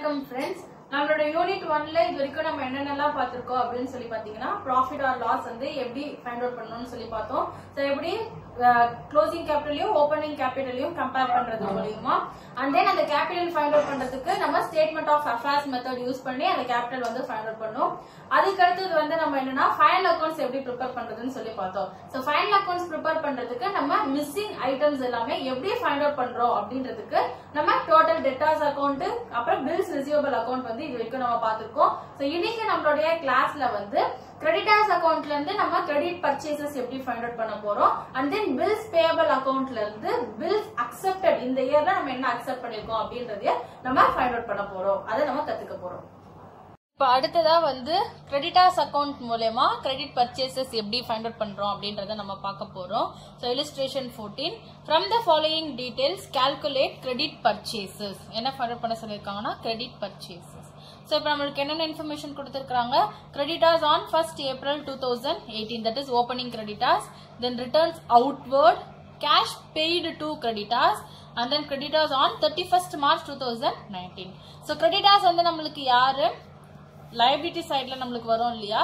வணக்கம் फ्रेंड्स நம்மளோட யூனிட் 1ல இது வரைக்கும் நம்ம என்னென்னலாம் பார்த்திருக்கோம் அப்படினு சொல்லி பாத்தீங்கன்னா profit or loss வந்து எப்படி ஃபைண்ட் அவுட் பண்ணனும்னு சொல்லி பார்த்தோம். சோ எப்படி க்ளோசிங் கேபிட்டலையும் ஓபனிங் கேபிட்டலையும் கம்பேர் பண்றது மூலமா and then அந்த கேபிட்டல் ஃபைண்ட் அவுட் பண்றதுக்கு நம்ம statement of affairs method use பண்ணி அந்த கேபிட்டல் வந்து ஃபைண்ட் அவுட் பண்ணோம். அதுக்கு அடுத்து வந்து நம்ம என்னன்னா ஃபைனல் அக்கவுண்ட்ஸ் எப்படி ப்ரிப்பேர் பண்றதுன்னு சொல்லி பார்த்தோம். சோ ஃபைனல் அக்கவுண்ட்ஸ் ப்ரிப்பேர் பண்றதுக்கு நம்ம மிஸ்ஸிங் ஐட்டம்ஸ் எல்லாமே எப்படி ஃபைண்ட் அவுட் பண்றோம் அப்படின்றதுக்கு நம்ம டோட்டல் டெட்டார்ஸ் அக்கவுண்ட் அப்புறம் பில்ஸ் ரிசீவபிள் அக்கவுண்ட் வந்து இது வரைக்கும் நம்ம பார்த்திருக்கோம். சோ இன்னைக்கு நம்மளுடைய கிளாஸ்ல வந்து கிரெடிட்டர்ஸ் அக்கவுண்ட்ல இருந்து நம்ம கிரெடிட் பர்ச்சேசஸ் எப்படி ஃபைண்ட் அவுட் பண்ண போறோம் and then bills payable அக்கவுண்ட்ல இருந்து bills accepted இந்த இயர்ல நம்ம என்ன அக்செப்ட் பண்ணிருக்கோம் அப்படின்றதை நம்ம ஃபைண்ட் அவுட் பண்ண போறோம். அதை நம்ம கத்துக்க போறோம். இப்ப அடுத்ததா வந்து கிரெடிட்டர்ஸ் அக்கவுண்ட் மூலமா கிரெடிட் பர்ச்சேசஸ் எப்படி ஃபைண்ட் அவுட் பண்றோம் அப்படின்றத நம்ம பார்க்க போறோம். So illustration 14 from the following details calculate credit purchases என்ன ஃபைண்ட் அவுட் பண்ண சொல்லிருக்காங்கன்னா கிரெடிட் பர்ச்சேசஸ். சோ இப்போ நமக்கு என்னென்ன இன்ஃபர்மேஷன் கொடுத்திருக்காங்க creditors on 1st April 2018 that is opening creditors, then returns outward, cash paid to creditors and then creditors on 31st March 2019. so creditors வந்து நமக்கு யாரு liability sideல நமக்கு வரும் இல்லையா.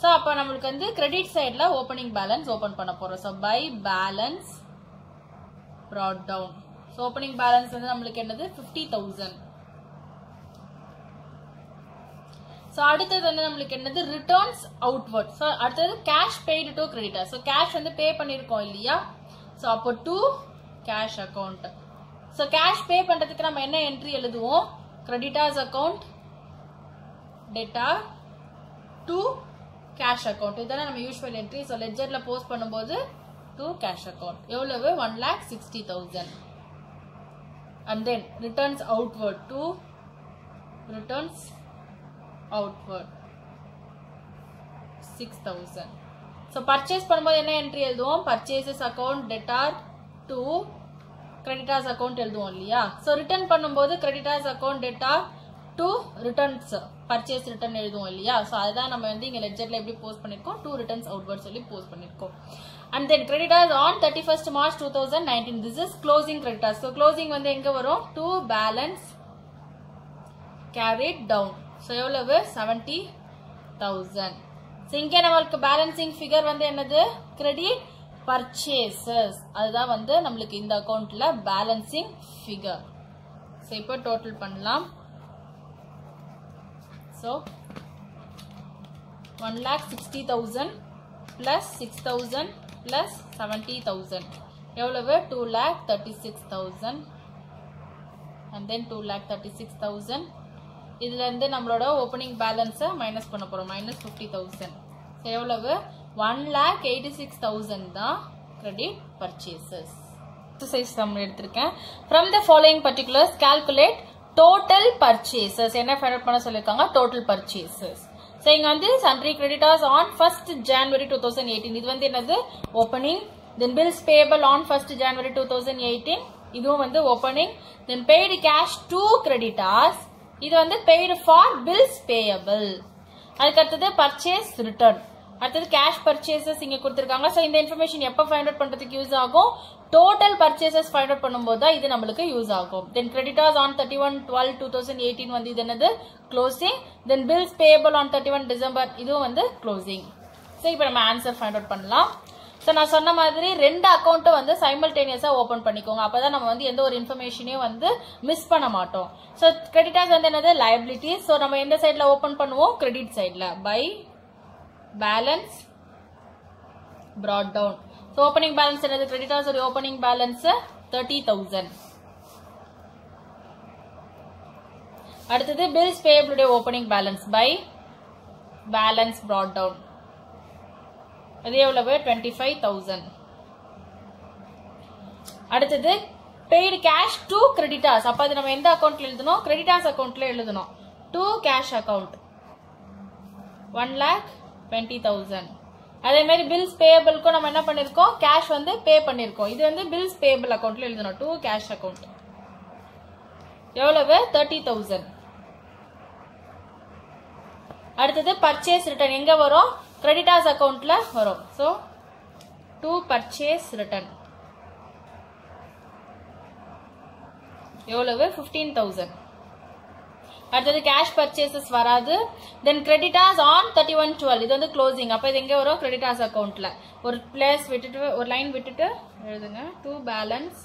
சோ அப்ப நமக்கு வந்து credit sideல opening balance open பண்ண போறோம். so by balance brought down. so opening balance வந்து நமக்கு என்னது 50,000. சோ அடுத்து வந்து நமக்கு என்னது returns outward. சோ அடுத்து cash paid to creditors. So cash வந்து பே பண்ணிருக்கோம் இல்லையா. சோ அப்போ to cash account. So cash pay பண்றதுக்கு நம்ம என்ன என்ட்ரி எழுதுவோம் creditors account debtor to cash account. இதான நம்ம யூசுவல் என்ட்ரி. சோ லெட்ஜர்ல போஸ்ட் பண்ணும்போது to cash account எவ்வளவு 1,60,000 and then returns outward to returns outward 6,000. so purchase பண்ணும்போது என்ன என்ட்ரி எழுதுவோம் purchases account debtor to creditors account எழுதுவோம் இல்லையா. so return பண்ணும்போது creditors account debtor to returns purchase return எழுதுவோம் இல்லையா. so அதுதான் நம்ம வந்து இங்க லெட்ஜர்ல எப்படி போஸ்ட் பண்ணிருக்கோம் to returns outward சொல்லி போஸ்ட் பண்ணிருக்கோம். and then creditors on 31st March 2019 this is closing creditors. so closing வந்து எங்க வரும் to balance carried down. so எவ்வளவு 70,000. so இங்க நமக்கு பேலன்சிங் ஃபிகர் வந்து என்னது கிரெடிட் பர்ச்சேசஸ். அதுதான் வந்து நமக்கு இந்த அக்கவுண்ட்ல பேலன்சிங் ஃபிகர். so இப்போ டோட்டல் பண்ணலாம். so 1,60,000 plus 6,000 plus 70,000 எவ்வளவு 2,36,000 and then 2,36,000. இதுல இருந்து நம்மளோட ஓபனிங் பேலன்ஸ் மைனஸ் பண்ண போறோம் -50,000. எவ்வளவு 1,86,000 தான் கிரெடிட் பர்ச்சேசஸ். எக்ஸசைஸ் நம்ம எடுத்திருக்கேன். from the following particulars calculate total purchases என்ன ஃபைண்ட் அவுட் பண்ண சொல்லிருக்காங்க total purchases. சோ இங்க வந்து sundry creditors on 1st January 2018 இது வந்து என்னது opening, then bills payable on 1st January 2018 இதுவும் வந்து opening, then paid cash to creditors இது வந்து paid for bills payable. அதுக்கு அடுத்தது purchase return, அடுத்தது cash purchases இங்க கொடுத்திருக்காங்க. சோ இந்த இன்ஃபர்மேஷன் எப்ப ஃபைண்ட் அவுட் பண்றதுக்கு யூஸ் ஆகும் total purchases ஃபைண்ட் அவுட் பண்ணும்போது தான் இது நமக்கு யூஸ் ஆகும். then creditors on 31/12/2018 வந்து இது என்னது closing, then bills payable on 31 December இதுவும் வந்து closing. சோ இப்போ நம்ம ஆன்சர் ஃபைண்ட் அவுட் பண்ணலாம். சோ நான் சொன்ன மாதிரி ரெண்டு அக்கவுண்ட் வந்து சைமல்டேனியஸா ஓபன் பண்ணிக்கோங்க. அப்பதான் நம்ம வந்து எந்த ஒரு இன்ஃபர்மேஷனையும் வந்து மிஸ் பண்ண மாட்டோம். சோ கிரெடிட்டர்ஸ் வந்து என்னது liabilities. சோ நம்ம எந்த சைடுல ஓபன் பண்ணுவோம் கிரெடிட் சைடுல by balance brought down. So opening balance என்னது கிரெடிட்டர்ஸ் உடைய ஓபனிங் பேலன்ஸ் 30,000. அடுத்தது bills payable உடைய opening balance by balance brought down அது எவ்வளவு 25,000. அடுத்தது paid cash to creditors. அப்ப அது நம்ம எந்த அக்கவுண்ட்ல எழுதணும் creditors அக்கவுண்ட்ல எழுதணும் to cash account 1,20,000. அதே மாதிரி bills payable க்கு நம்ம என்ன பண்ணிருக்கோம் cash வந்து பே பண்ணிருக்கோம். இது வந்து bills payable அக்கவுண்ட்ல எழுதணும் to cash account எவ்வளவு 30,000. அடுத்தது purchase return எங்க வரும் creditors accountல வரும். so to purchase return எவ்வளவு 15,000. அடுத்தது கேஷ் பர்ச்சேசஸ் வராது. தென் கிரெடிட்டாஸ் ஆன் 31/12 இது வந்து க்ளோசிங். அப்ப இது எங்க வரும்? கிரெடிட்டாஸ் அக்கவுண்ட்ல ஒரு பிளேஸ் விட்டுட்டு ஒரு லைன் விட்டுட்டு எழுதுங்க. டு பேலன்ஸ்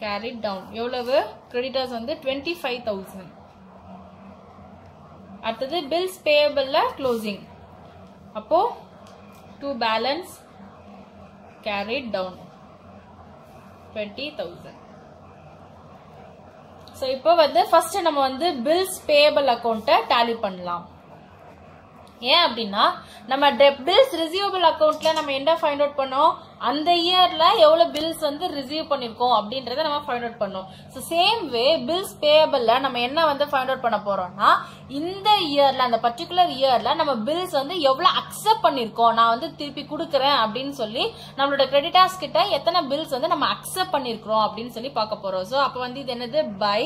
கேரிட் டவுன் எவ்வளவு? கிரெடிட்டாஸ் வந்து 25,000. அடுத்தது பில்ஸ் பேயபிள்ல க்ளோசிங். அப்போ to balance carried down 20,000. So இப்போ வந்து ஃபர்ஸ்ட் நம்ம வந்து பில்ஸ் பேயபிள் அக்கவுண்ட்டை டாலி பண்ணலாம். ஏன் அப்படின்னா நம்ம பில்ஸ் ரிசீவபிள் அக்கவுண்ட்ல நம்ம என்ன ஃபைண்ட் அவுட் பண்ணோம்? அந்த இயர்ல எவ்வளவு பில்ஸ் வந்து ரிசீவ் பண்ணிருக்கோம் அப்படின்றத நம்ம ஃபைண்ட் அவுட் பண்ணோம். ஸோ சேம் வே பில்ஸ் பேயபிள்ல நம்ம என்ன வந்து ஃபைண்ட் அவுட் பண்ண போறோம்னா இந்த இயர்ல அந்த பர்டிகுலர் இயர்ல நம்ம பில்ஸ் வந்து எவ்வளவு அக்செப்ட் பண்ணிருக்கோம், நான் வந்து திருப்பி கொடுக்குறேன் அப்படின்னு சொல்லி நம்மளோட கிரெடிட்டார்ஸ் கிட்ட எத்தனை பில்ஸ் வந்து நம்ம அக்செப்ட் பண்ணிருக்கிறோம் அப்படின்னு சொல்லி பார்க்க போறோம். ஸோ அப்போ வந்து இது என்னது? By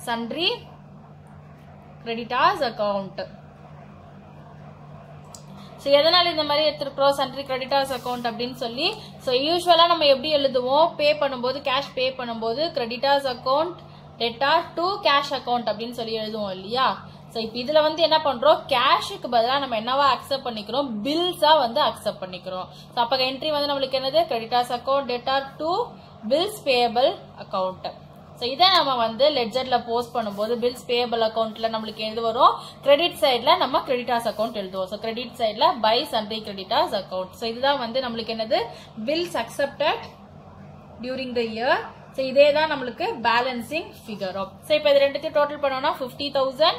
sundry creditors account. So எதனால இந்த மாதிரி எடுத்துருக்கிறோம் சன்ட்ரி கிரெடிட்டார்ஸ் அக்கௌண்ட் அப்படின்னு சொல்லி? ஸோ யூஸ்வலா நம்ம எப்படி எழுதுவோம்? பே பண்ணும்போது கேஷ் பே பண்ணும்போது creditors account debtor to cash account அப்படின்னு சொல்லி எழுதுவோம் இல்லையா? ஸோ இப்போ இதுல வந்து என்ன பண்றோம்? கேஷுக்கு பதிலாக நம்ம என்னவா அக்செப்ட் பண்ணிக்கிறோம்? பில்ஸா வந்து அக்செப்ட் பண்ணிக்கிறோம். ஸோ அப்போ என்ட்ரி வந்து நம்மளுக்கு என்னது? Creditors account debtor to bills payable account. So இதை நம்ம வந்து லெட்ஜர்ல போஸ்ட் பண்ணும்போது பில்ஸ் பேயபிள் அக்கௌண்ட்ல நம்மளுக்கு எது வரும்? கிரெடிட் சைட்ல நம்ம கிரெடிட்டார்ஸ் அக்கௌண்ட் எழுதுவோம். ஸோ கிரெடிட் சைட்ல by sundry creditors account. So இதுதான் வந்து நம்மளுக்கு என்னது? Bills accepted during the year. So இதே தான் நம்மளுக்கு பேலன்சிங் ஃபிகர் ஆஃப். ஸோ இப்போ இது ரெண்டுத்தையும் டோட்டல் பண்ணோம்னா 50,000.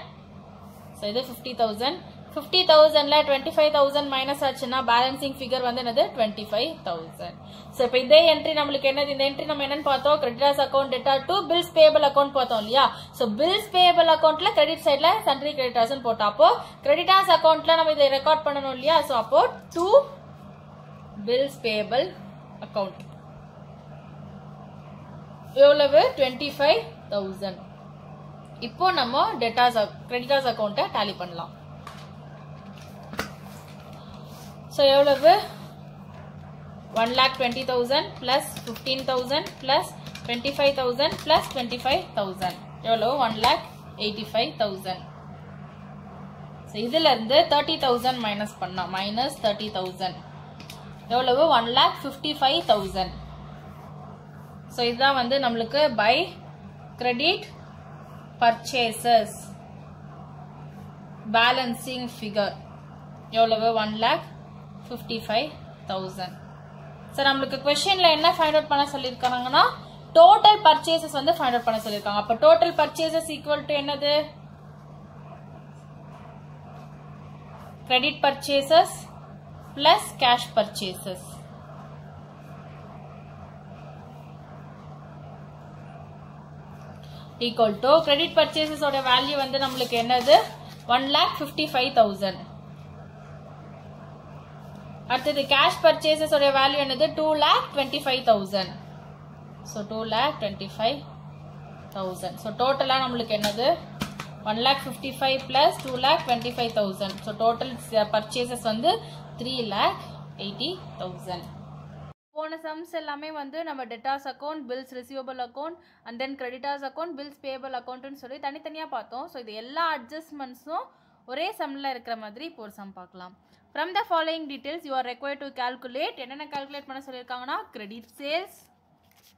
ஸோ இது 50,000. 50,000ல 25,000 மைனஸ் ஆச்சுன்னா பேலன்சிங் ஃபிகர் வந்து என்னது? 25,000. ஸோ இப்போ இதே என்ட்ரி நம்மளுக்கு என்னது? இந்த என்ட்ரி நம்ம என்னன்னு பார்த்தோம்? Creditors account debtor to bills payable account பார்த்தோம் இல்லையா? ஸோ பில்ஸ் பேயபிள் அக்கௌண்ட்ல கிரெடிட் சைட்ல சன்ட்ரி கிரெடிட்டார்ஸ் போட்டோம். அப்போ கிரெடிட்டார்ஸ் அக்கௌண்ட்ல நம்ம இதை ரெக்கார்ட் பண்ணணும் இல்லையா? ஸோ அப்போ டு பில்ஸ் பேயபிள் அக்கௌண்ட் எவ்வளவு? 25,000. இப்போ நம்ம கிரெடிட்டார்ஸ் அக்கௌண்ட்டை டாலி பண்ணலாம். ஸோ எவ்வளவு? 1,20,000 plus 15,000 plus 25,000 plus 25,000 எவ்வளவு? 1,85,000. ஸோ இதுல இருந்து 30,000 மைனஸ் பண்ணோம். மைனஸ் 30,000 எவ்வளவு? 1,55,000. ஸோ இதுதான் வந்து நம்மளுக்கு by credit purchases balancing figure எவ்வளவு? 1,55,000. சார் நம்மளுக்கு क्वेश्चनல என்ன ஃபைண்ட் அவுட் பண்ண சொல்லிருக்காங்கன்னா டோட்டல் பர்ச்சேசஸ் வந்து ஃபைண்ட் அவுட் பண்ண சொல்லிருக்காங்க. அப்ப டோட்டல் பர்ச்சேசஸ் ஈக்குவல் டு என்னது? Credit purchases plus cash purchases. Equal to credit purchases ஓட வேல்யூ வந்து நம்மளுக்கு என்னது? 1,55,000. அடுத்தது கேஷ் பர்ச்சேசஸ் ஓட வேல்யூ என்னது? 2,25,000. ஸோ 2,25,000. ஸோ டோட்டலா நம்மளுக்கு என்னது? 1,55,000 பிளஸ் 2,25,000. ஸோ டோட்டல் பர்ச்சேசஸ் வந்து 3,80,000. போன சம்ஸ் எல்லாமே வந்து நம்ம debtors account, bills receivable account and then creditors account, bills payable அக்கௌண்ட்னு சொல்லி தனித்தனியா பார்த்தோம். ஸோ இது எல்லா அட்ஜஸ்ட்மெண்ட்ஸும் ஒரே சம்ல இருக்கிற மாதிரி இப்போ ஒரு சம் பார்க்கலாம். From the following details you are required to calculate. என்னென்ன calculate பண்ண சொல்லிருக்காங்கன்னா credit sales,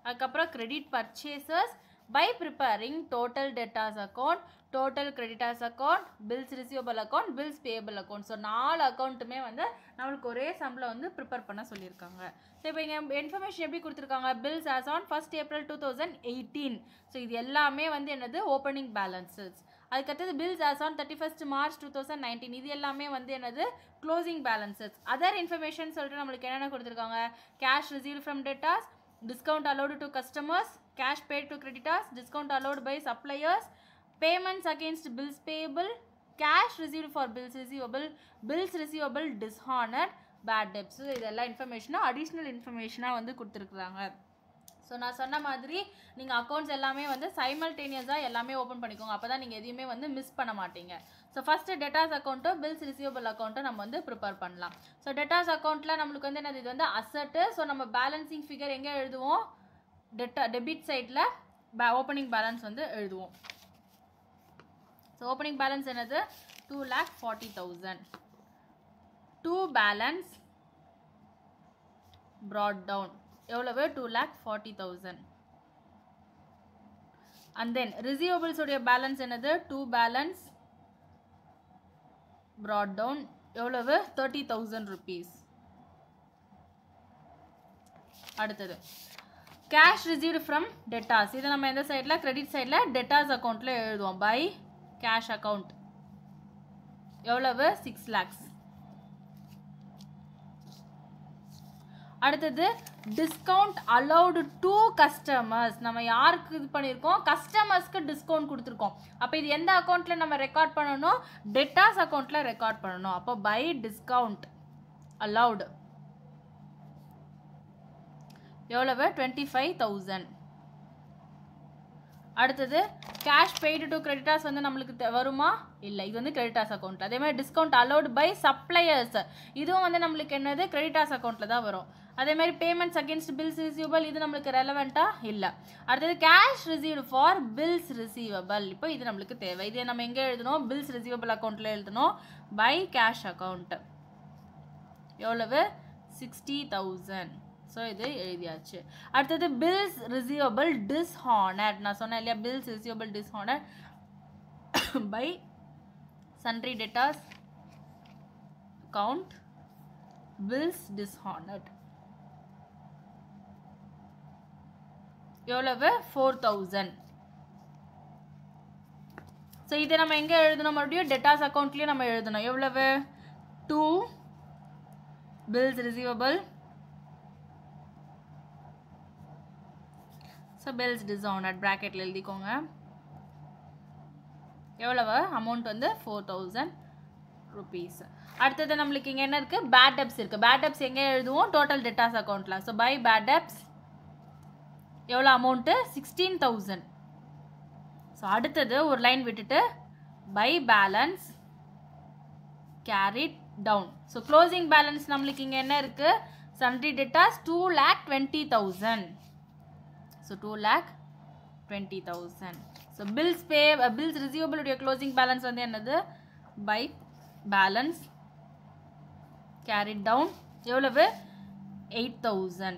அதுக்கப்புறம் credit purchases by preparing total debtors account, total creditors account, bills receivable account, bills payable account. So 4 அக்கௌண்ட்டுமே வந்து நம்மளுக்கு ஒரே சம்மில் வந்து ப்ரிப்பேர் பண்ண சொல்லியிருக்காங்க. ஸோ இப்போ இங்கே இன்ஃபர்மேஷன் எப்படி கொடுத்துருக்காங்க? Bills as on 1st April 2018. So இது எல்லாமே வந்து என்னது? Opening balances. அதுக்கடுத்தது bills as on 31st March 2019. இது எல்லாமே வந்து என்னது? Closing balances. அதர் இன்ஃபர்மேஷன் சொல்லிட்டு நம்மளுக்கு என்னென்ன கொடுத்துருக்காங்க? Cash received from debtors, discount allowed to customers, cash paid to creditors, discount allowed by suppliers, payments against bills payable, cash received for bills receivable dishonored, bad debts. இதெல்லாம் இன்ஃபர்மேஷனாக additional இன்ஃபர்மேஷனாக வந்து கொடுத்துருக்குறாங்க. So நான் சொன்ன மாதிரி நீங்கள் அக்கௌண்ட்ஸ் எல்லாமே வந்து சைமல்டேனியஸாக எல்லாமே ஓப்பன் பண்ணிக்கோங்க. அப்போ தான் நீங்கள் எதையுமே வந்து மிஸ் பண்ண மாட்டீங்க. ஸோ ஃபஸ்ட்டு டெட்டார்ஸ் அக்கௌண்ட்டும் பில்ஸ் ரிசீவபிள் அக்கௌண்ட்டும் நம்ம வந்து ப்ரிப்பேர் பண்ணலாம். ஸோ டெட்டார்ஸ் அக்கௌண்ட்டில் நம்மளுக்கு வந்து என்னது? இது வந்து அசட்டு. ஸோ நம்ம பேலன்சிங் ஃபிகர் எங்கே எழுதுவோம்? டெபிட் சைடில் ஓப்பனிங் பேலன்ஸ் வந்து எழுதுவோம். ஸோ ஓப்பனிங் பேலன்ஸ் என்னது 2,40,000. டூ பேலன்ஸ் brought down எவ்வளவு 2,40,000. and then receivables உடைய பேலன்ஸ் என்னது 2 பேலன்ஸ் brought down எவ்வளவு 30,000 rupees. அடுத்தது cash received from debtors. இதை நம்ம எந்த சைடில் கிரெடிட் சைடில் debtors அக்கௌண்ட்டில் எழுதுவோம். by cash account எவ்வளவு 6 lakhs. அடுத்தது டிஸ்கவுண்ட் அலௌடு டு கஸ்டமர்ஸ். நம்ம யாருக்கு இது பண்ணியிருக்கோம் கஸ்டமர்ஸ்க்கு டிஸ்கவுண்ட் கொடுத்துருக்கோம். அப்போ இது எந்த அக்கௌண்ட்டில் நம்ம ரெக்கார்ட் பண்ணணும் டெட்டாஸ் அக்கௌண்ட்டில் ரெக்கார்ட் பண்ணணும். அப்போ பை டிஸ்கவுண்ட் அலௌடு எவ்வளவு 25,000. அடுத்தது கேஷ் பெய்டு டு கிரெடிட்டார்ஸ் வந்து நம்மளுக்கு வருமா இல்லை, இது வந்து கிரெடிட்டார்ஸ் அக்கௌண்ட். அதே மாதிரி டிஸ்கவுண்ட் அலௌடு பை சப்ளையர்ஸ் இதுவும் வந்து நம்மளுக்கு என்னது கிரெடிட்டார்ஸ் அக்கௌண்ட்டில் தான் வரும். அதே மாதிரி பேமெண்ட்ஸ் அகேன்ஸ்ட் பில்ஸ் ரிசீவபிள் இது நம்மளுக்கு ரெலவெண்ட்டாக இல்லை. அடுத்தது cash received for bills receivable. இப்போ இது நம்மளுக்கு தேவை. இது நம்ம எங்கே எழுதணும் பில்ஸ் ரிசீவபிள் அக்கௌண்ட்டில் எழுதணும் பை கேஷ் அக்கௌண்ட் எவ்வளவு 60,000. ஸோ இது எழுதியாச்சு. அடுத்தது பில்ஸ் ரிசீவபிள் டிஸ்ஹானர்ட். நான் சொன்னேன் இல்லையா bills receivable dishonoured by sundry debtors account bills dishonoured எவ்வளவு 4,000. ஸோ இதை நம்ம எங்கே எழுதணும் மறுபடியும் டெட்டாஸ் அக்கௌண்ட்லேயும் நம்ம எழுதணும். எவ்வளவு 2 பில்ஸ் ரிசீவபிள் ஸோ பில்ஸ் டிஸ்ஹானர்ட் ப்ராக்கெட்டில் எழுதிக்கோங்க. எவ்வளவு அமௌண்ட் வந்து 4,000 rupees. அடுத்தது நம்மளுக்கு இங்கே என்ன இருக்குது பேட் டெப்ஸ் இருக்குது. பேட் டெப்ஸ் எங்கே எழுதுவோம் டோட்டல் டெட்டாஸ் அக்கௌண்ட்டில். ஸோ பை பேட் டெப்ஸ் எவ்வளோ அமௌண்ட்டு 16,000. ஸோ அடுத்தது ஒரு லைன் விட்டுட்டு by balance carried down. So closing balance நம்மளுக்கு இங்கே என்ன இருக்குது sundry debtors 2,20,000. So 2,20,000. So bills receivable உடைய க்ளோசிங் பேலன்ஸ் வந்து என்னது பை பேலன்ஸ் கேரிட் டவுன் எவ்வளவு 8,000.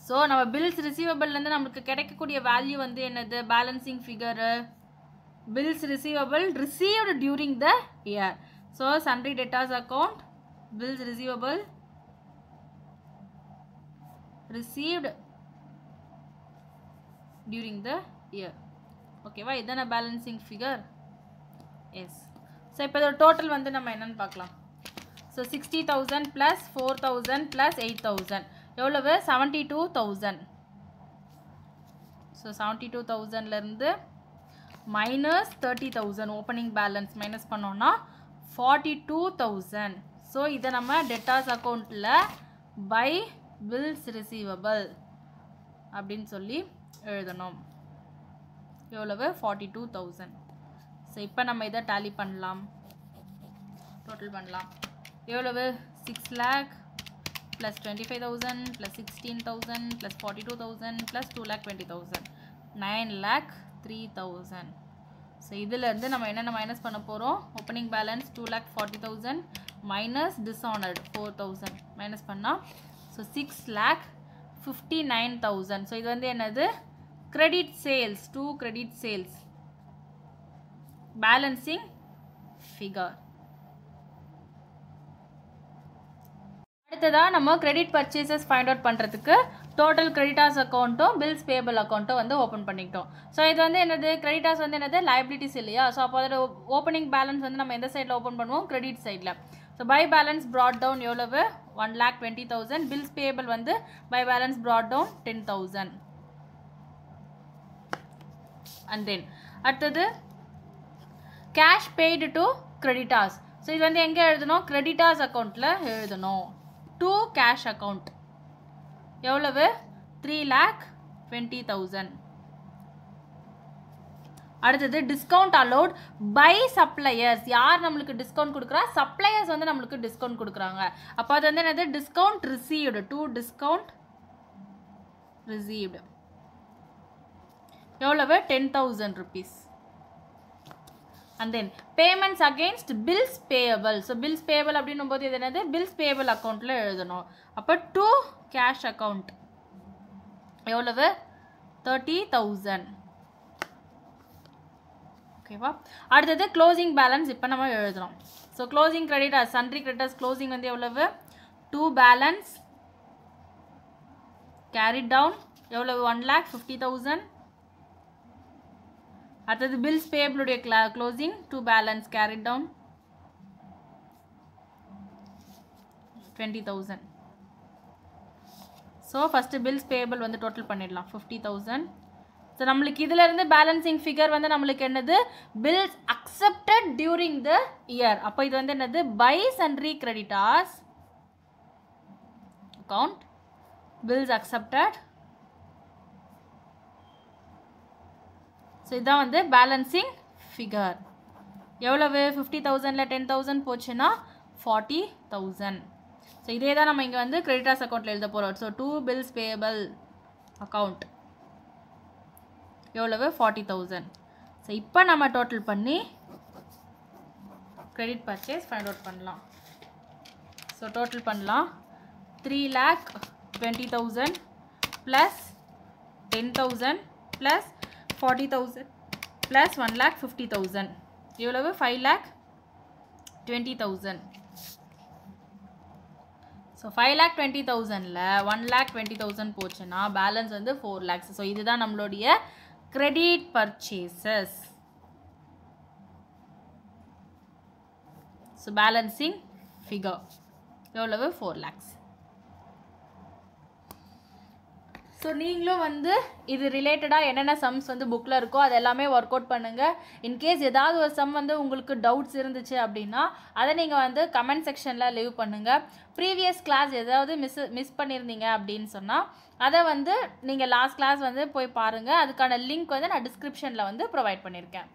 ஸோ நம்ம பில்ஸ் ரிசீவபிள்லேருந்து நம்மளுக்கு கிடைக்கக்கூடிய வேல்யூ வந்து என்னது balancing figure bills receivable received during the year. So sundry debtors account bills receivable received during the year. ஓகேவா இதான பேலன்சிங் ஃபிகர். எஸ். ஸோ இப்போ இதோட டோட்டல் வந்து நம்ம என்னன்னு பார்க்கலாம். ஸோ 60,000 ப்ளஸ் 4,000 ப்ளஸ் 8,000 எவ்வளவு 72,000. ஸோ 72,000லேருந்து மைனஸ் 30,000 ஓப்பனிங் பேலன்ஸ் மைனஸ் பண்ணோன்னா 42,000. ஸோ இதை நம்ம டெட்டாஸ் அக்கௌண்ட்டில் பை பில்ஸ் ரிசீவபிள் அப்படின்னு சொல்லி எழுதணும். எவ்வளவு 42,000. ஸோ இப்போ நம்ம இதை டேலி பண்ணலாம் டோட்டல் பண்ணலாம். எவ்வளவு 6 lakh plus 25,000 plus 16,000 plus 42,000 plus 2,20,000 9,03,000. So இதிலேருந்து நம்ம என்னென்ன மைனஸ் பண்ண போகிறோம் ஓப்பனிங் பேலன்ஸ் 2,40,000 மைனஸ் டிஸ்ஆனர்டு 4,000 மைனஸ் பண்ணால் ஸோ 6,59,000. ஸோ இது வந்து என்னது credit sales 2 credit sales balancing figure. அடுத்ததாக நம்ம கிரெடிட் பர்ச்சேசஸ் ஃபைண்ட் அவுட் பண்ணுறதுக்கு டோட்டல் கிரெடிட்டார்ஸ் அக்கௌண்ட்டும் பில்ஸ் பேபிள் அக்கௌண்ட்டும் வந்து ஓப்பன் பண்ணிக்கிட்டோம். ஸோ இது வந்து என்னது கிரெடிட்டார்ஸ் வந்து என்னது லைபிலிட்டிஸ் இல்லையா. ஸோ அப்போ அதோட ஓப்பனிங் பேலன்ஸ் வந்து நம்ம எந்த சைடில் ஓப்பன் பண்ணுவோம் கிரெடிட் சைடில். So by balance brought down எவ்வளவு 1,20,000. பில்ஸ் பேபிள் வந்து by balance brought down 10,000. And then அடுத்தது cash paid to creditors. So இது வந்து எங்கே எழுதணும் கிரெடிட்டார்ஸ் அக்கௌண்ட்டில் எழுதணும். டு கேஷ் அக்கௌண்ட் எவ்வளவு 3,20,000. அடுத்தது டிஸ்கவுண்ட் அலோட் பை சப்ளையர்ஸ். யார் நம்மளுக்கு டிஸ்கவுண்ட் கொடுக்குறா சப்ளையர்ஸ் வந்து நம்மளுக்கு டிஸ்கவுண்ட் கொடுக்குறாங்க. அப்போ அது வந்து என்னது discount received to discount received எவ்வளவு 10,000 rupees. and then payments against bills payable. So bills payable அப்படினும் போது இது என்னது bills payable accountல எழுதணும். அப்ப to cash account எவ்வளவு 30,000. ஓகேவா? அடுத்தது closing balance இப்ப நம்ம எழுதணும். So closing creditors sundry creditors closing வந்து எவ்வளவு to balance carried down எவ்வளவு 1,50,000. அடுத்தது bills payable உடைய closing to balance carried down 20,000. So first bills payable வந்து total பண்ணிடலாம் 50,000. So நம்மளுக்கு இதில இருந்து balancing figure வந்து நம்மளுக்கு என்னது bills accepted during the year. அப்ப இது வந்து என்னது by sundry creditors account bills accepted. So இதான் வந்து balancing figure. எவ்வளவு 50,000ல 10,000 போச்சுனா 40,000. So இதே தான் நம்ம இங்க வந்து creditors accountல எழுத போறோம். So to bills payable account எவ்வளவு 40,000. So இப்போ நம்ம total பண்ணி credit purchase find out பண்ணலாம். So total பண்ணலாம் 3,20,000 plus 10,000 plus 40,000 plus 1,50,000 எவ்வளவு 5,20,000. So 5,20,000ல 1,20,000 போச்சுனா balance வந்து 4 lakhs. So இதுதான் நம்மளுடைய credit purchases. So balancing figure எவ்வளவு 4 lakhs. So நீங்களும் வந்து இது ரிலேட்டடா என்னென்ன சம்ஸ் வந்து புக்ல இருக்கோ அது எல்லாமே வொர்க் அவுட் பண்ணுங்க. இன் கேஸ் ஏதாவது ஒரு சம் வந்து உங்களுக்கு டவுட்ஸ் இருந்துச்சு அப்படினா அதை நீங்க வந்து கமெண்ட் செக்ஷன்ல லீவ் பண்ணுங்க. ப்ரீவியஸ் கிளாஸ் ஏதாவது மிஸ் பண்ணிருந்தீங்க அப்படினு சொன்னா அதை வந்து நீங்க லாஸ்ட் கிளாஸ் வந்து போய் பாருங்க. அதுக்கான லிங்க் வந்து நான் டிஸ்கிரிப்ஷன்ல வந்து ப்ரொவைட் பண்ணிருக்கேன்.